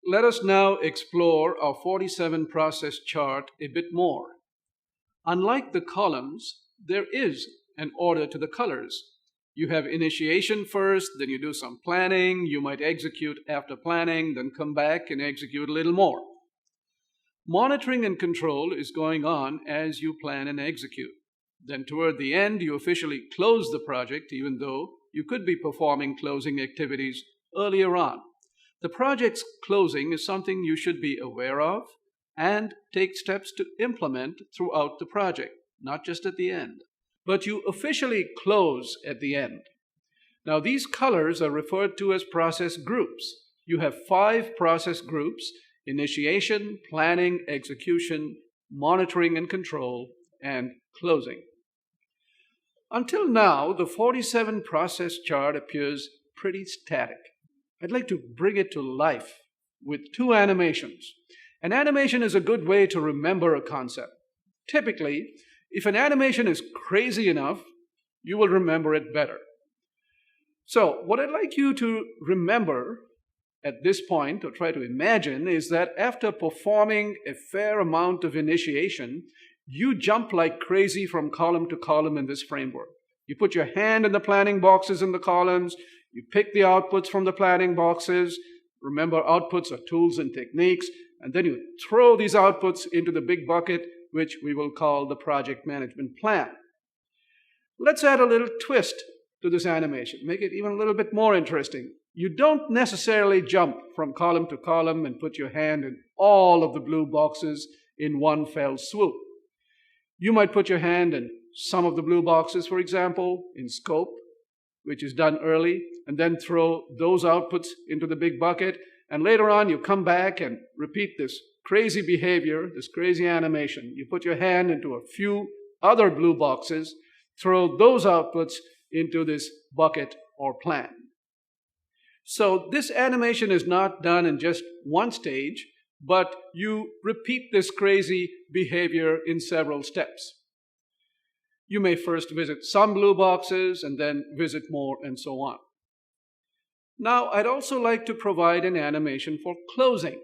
let us now explore our 47 process chart a bit more. Unlike the columns, there is an order to the colors. You have initiation first, then you do some planning, you might execute after planning, then come back and execute a little more. Monitoring and control is going on as you plan and execute. Then toward the end, you officially close the project, even though you could be performing closing activities earlier on. The project's closing is something you should be aware of and take steps to implement throughout the project, not just at the end. But you officially close at the end. Now, these colors are referred to as process groups. You have 5 process groups: initiation, planning, execution, monitoring and control, and closing. Until now, the 47 process chart appears pretty static. I'd like to bring it to life with 2 animations. An animation is a good way to remember a concept. Typically, if an animation is crazy enough, you will remember it better. So, what I'd like you to remember at this point, or try to imagine, is that after performing a fair amount of initiation, you jump like crazy from column to column in this framework. You put your hand in the planning boxes in the columns, you pick the outputs from the planning boxes. Remember, outputs are tools and techniques, and then you throw these outputs into the big bucket, which we will call the project management plan. Let's add a little twist to this animation, make it even a little bit more interesting. You don't necessarily jump from column to column and put your hand in all of the blue boxes in one fell swoop. You might put your hand in some of the blue boxes, for example, in scope, which is done early, and then throw those outputs into the big bucket, and later on you come back and repeat this crazy behavior, this crazy animation. You put your hand into a few other blue boxes, throw those outputs into this bucket or plan. So this animation is not done in just one stage, but you repeat this crazy behavior in several steps. You may first visit some blue boxes and then visit more and so on. Now, I'd also like to provide an animation for closing.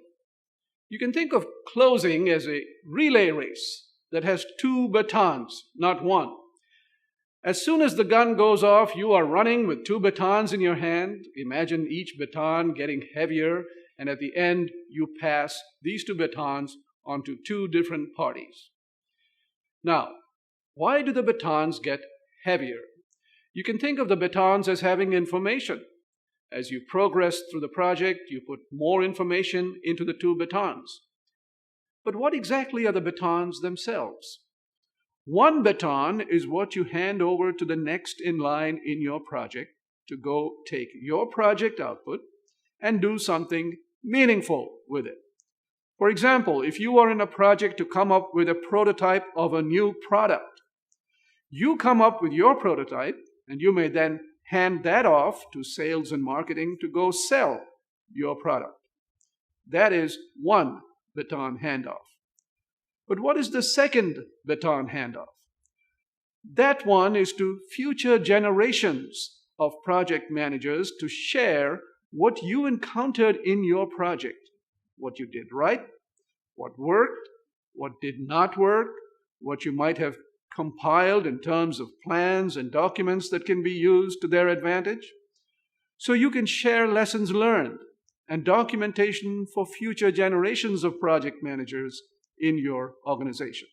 You can think of closing as a relay race that has 2 batons, not one. As soon as the gun goes off, you are running with 2 batons in your hand. Imagine each baton getting heavier, and at the end, you pass these 2 batons onto 2 different parties. Now, why do the batons get heavier? You can think of the batons as having information. As you progress through the project, you put more information into the 2 batons. But what exactly are the batons themselves? One baton is what you hand over to the next in line in your project to go take your project output and do something meaningful with it. For example, if you are in a project to come up with a prototype of a new product, you come up with your prototype and you may then hand that off to sales and marketing to go sell your product. That is one baton handoff. But what is the second baton handoff? That one is to future generations of project managers to share what you encountered in your project, what you did right, what worked, what did not work, what you might have compiled in terms of plans and documents that can be used to their advantage. So you can share lessons learned and documentation for future generations of project managers in your organization.